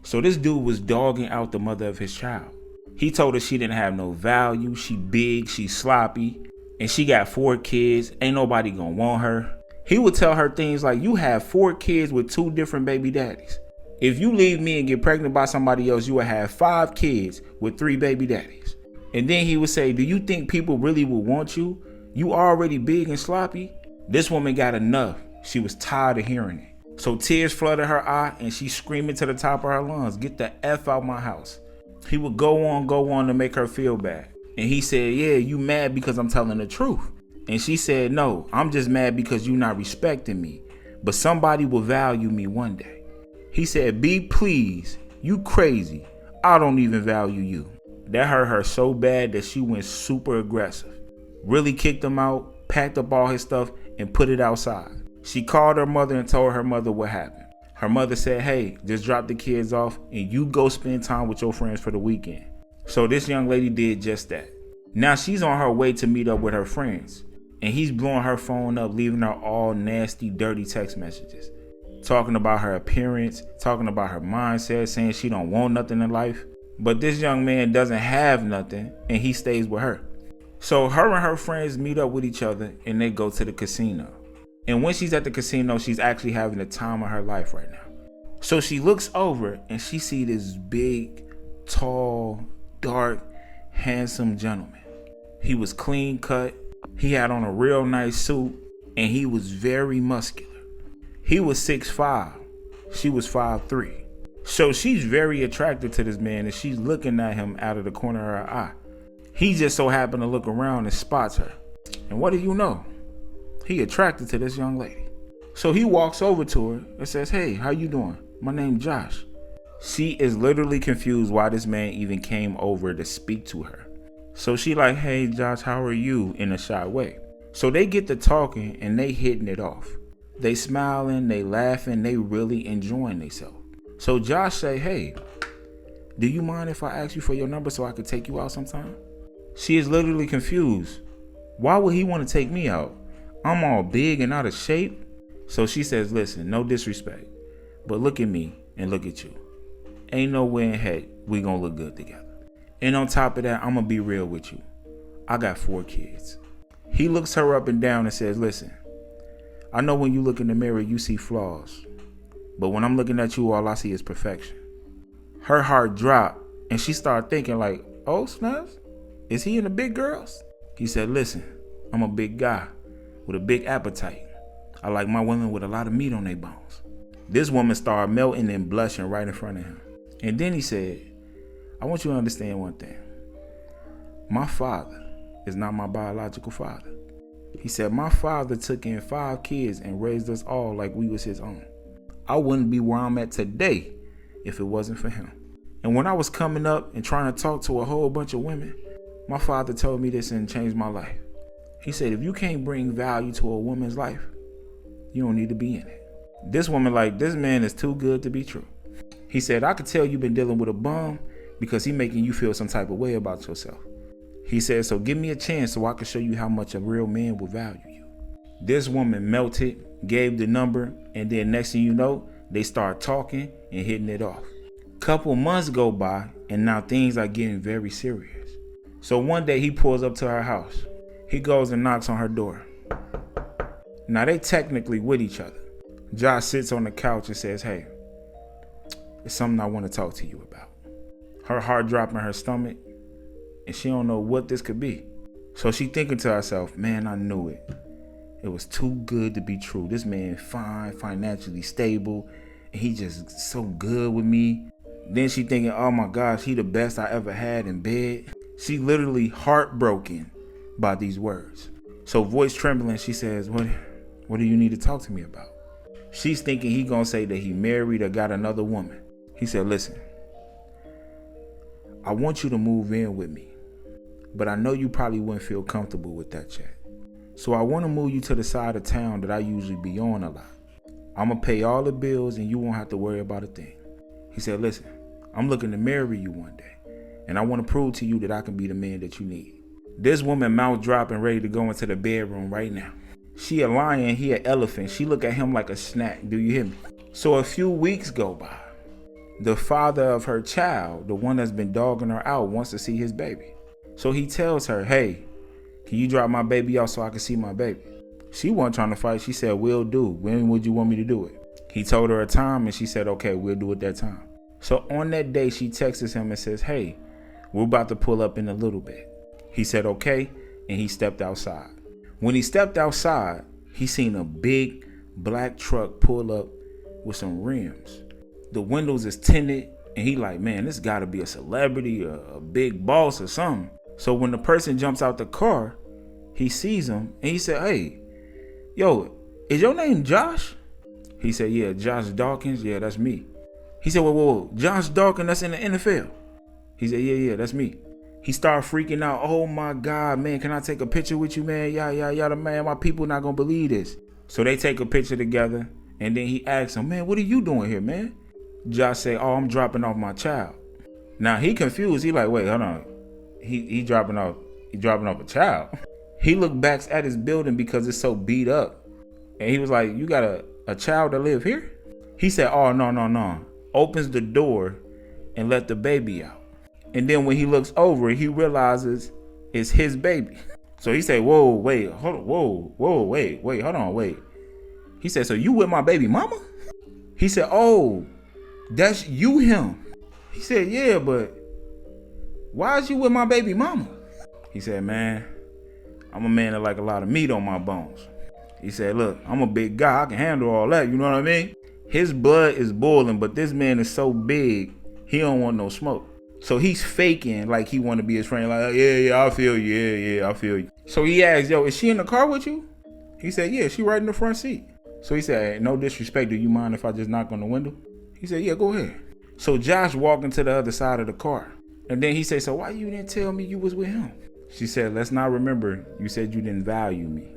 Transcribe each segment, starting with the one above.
So this dude was dogging out the mother of his child. He told her she didn't have no value, she big, she sloppy, and she got 4 kids, ain't nobody gonna want her. He would tell her things like, you have 4 kids with 2 different baby daddies. If you leave me and get pregnant by somebody else, you would have 5 kids with 3 baby daddies. And then he would say, do you think people really would want you? You already big and sloppy? This woman got enough. She was tired of hearing it. So tears flooded her eye and she screaming to the top of her lungs, get the F out my house. He would go on to make her feel bad. And he said, yeah, you mad because I'm telling the truth. And she said, no, I'm just mad because you not respecting me. But somebody will value me one day. He said, be pleased, you crazy. I don't even value you. That hurt her so bad that she went super aggressive. Really kicked him out, packed up all his stuff, and put it outside. She called her mother and told her mother what happened. Her mother said, hey, just drop the kids off and you go spend time with your friends for the weekend. So this young lady did just that. Now she's on her way to meet up with her friends. And he's blowing her phone up, leaving her all nasty, dirty text messages. Talking about her appearance, talking about her mindset, saying she don't want nothing in life. But this young man doesn't have nothing and he stays with her. So her and her friends meet up with each other and they go to the casino. And when she's at the casino, she's actually having the time of her life right now. So she looks over and she sees this big, tall, dark, handsome gentleman. He was clean cut. He had on a real nice suit and he was very muscular. He was 6'5". She was 5'3". So she's very attracted to this man and she's looking at him out of the corner of her eye. He just so happened to look around and spots her. And what do you know? He attracted to this young lady. So he walks over to her and says, hey, how you doing? My name's Josh. She is literally confused why this man even came over to speak to her. So she like, hey, Josh, how are you? In a shy way. So they get to talking and they hitting it off. They smiling, they laughing, they really enjoying themselves. So Josh say, hey, do you mind if I ask you for your number so I could take you out sometime? She is literally confused. Why would he want to take me out? I'm all big and out of shape. So she says, listen, no disrespect, but look at me and look at you. Ain't no way in heck we gonna look good together. And on top of that, I'm gonna be real with you. I got 4 kids. He looks her up and down and says, listen, I know when you look in the mirror, you see flaws. But when I'm looking at you, all I see is perfection. Her heart dropped and she started thinking like, oh, snaps, is he in the big girls? He said, listen, I'm a big guy with a big appetite. I like my women with a lot of meat on their bones. This woman started melting and blushing right in front of him. And then he said, I want you to understand one thing. My father is not my biological father. He said, my father took in 5 kids and raised us all like we was his own. I wouldn't be where I'm at today if it wasn't for him. And when I was coming up and trying to talk to a whole bunch of women, my father told me this and changed my life. He said, if you can't bring value to a woman's life, you don't need to be in it. This woman like, this man is too good to be true. He said, I could tell you've been dealing with a bum because he making you feel some type of way about yourself. He said, so give me a chance so I can show you how much a real man will value you. This woman melted, gave the number, and then next thing you know, they start talking and hitting it off. Couple months go by and now things are getting very serious. So one day he pulls up to her house. He goes and knocks on her door. Now they technically with each other. Josh sits on the couch and says, hey, it's something I want to talk to you about. Her heart dropped in her stomach and she don't know what this could be. So she thinking to herself, man, I knew it. It was too good to be true. This man fine, financially stable, and he just so good with me. Then she thinking, oh my gosh, he the best I ever had in bed. She literally heartbroken by these words. So voice trembling, she says, what do you need to talk to me about? She's thinking he gonna say that he married or got another woman. He said, listen, I want you to move in with me, but I know you probably wouldn't feel comfortable with that yet. So I want to move you to the side of town that I usually be on a lot. I'm going to pay all the bills and you won't have to worry about a thing. He said, listen, I'm looking to marry you one day, and I want to prove to you that I can be the man that you need. This woman mouth dropping, ready to go into the bedroom right now. She a lion, he an elephant. She look at him like a snack. Do you hear me? So a few weeks go by. The father of her child, the one that's been dogging her out, wants to see his baby. So he tells her, hey, can you drop my baby off so I can see my baby? She wasn't trying to fight. She said, will do. When would you want me to do it? He told her a time and she said, okay, we'll do it that time. So on that day, she texts him and says, hey, we're about to pull up in a little bit. He said, okay, and he stepped outside. When he stepped outside, he seen a big black truck pull up with some rims. The windows is tinted, and he like, man, this gotta be a celebrity, a big boss or something. So when the person jumps out the car, he sees him, and he said, hey, yo, is your name Josh? He said, yeah, Josh Dawkins. Yeah, that's me. He said, whoa, Josh Dawkins, that's in the NFL. He said, yeah, that's me. He started freaking out. Oh my God, man, can I take a picture with you, man? Yada, man, my people not gonna believe this. So they take a picture together, and then he asks him, man, what are you doing here, man? Josh say, oh, I'm dropping off my child. Now he confused. He like, wait, hold on. He dropping off a child. He looked back at his building because it's so beat up. And he was like, you got a child that live here? He said, oh, no. Opens the door and let the baby out. And then when he looks over, he realizes it's his baby. So he said, hold on. He said, so you with my baby mama? He said, oh, that's you him. He said, yeah, but why is you with my baby mama? He said, man, I'm a man that like a lot of meat on my bones. He said, look, I'm a big guy. I can handle all that. You know what I mean? His blood is boiling, but this man is so big, he don't want no smoke. So he's faking like he want to be his friend. Like, yeah, I feel you. Yeah, I feel you. So he asked, yo, is she in the car with you? He said, yeah, she right in the front seat. So he said, hey, no disrespect. Do you mind if I just knock on the window? He said, yeah, go ahead. So Josh walked into the other side of the car. And then he said, so why you didn't tell me you was with him? She said, let's not remember you said you didn't value me.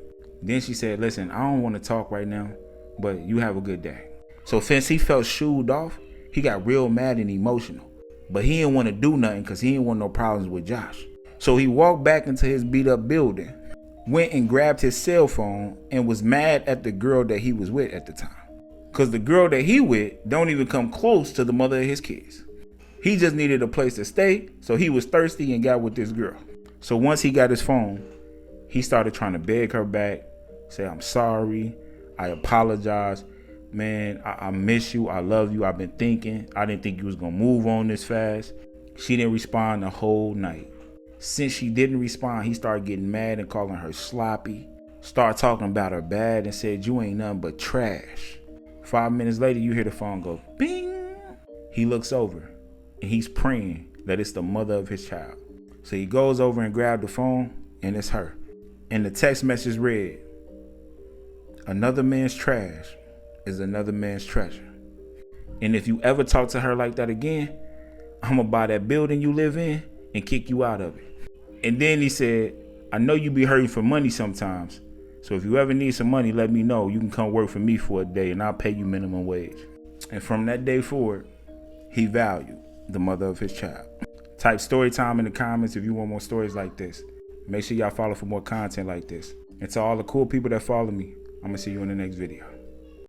Then she said, listen, I don't want to talk right now, but you have a good day. So since he felt shooed off, he got real mad and emotional. But he didn't want to do nothing because he didn't want no problems with Josh. So he walked back into his beat up building, went and grabbed his cell phone and was mad at the girl that he was with at the time. Because the girl that he with don't even come close to the mother of his kids. He just needed a place to stay, so he was thirsty and got with this girl. So once he got his phone, he started trying to beg her back, say, I'm sorry, I apologize. Man, I miss you. I love you. I've been thinking. I didn't think you was going to move on this fast. She didn't respond the whole night. Since she didn't respond, he started getting mad and calling her sloppy. Started talking about her bad and said, you ain't nothing but trash. 5 minutes later, you hear the phone go, bing. He looks over and he's praying that it's the mother of his child. So he goes over and grabs the phone and it's her. And the text message read, another man's trash is another man's treasure. And if you ever talk to her like that again, I'm gonna buy that building you live in and kick you out of it. And then he said, I know you be hurting for money sometimes. So if you ever need some money, let me know. You can come work for me for a day and I'll pay you minimum wage. And from that day forward, he valued the mother of his child. Type story time in the comments if you want more stories like this. Make sure y'all follow for more content like this. And to all the cool people that follow me, I'm gonna see you in the next video.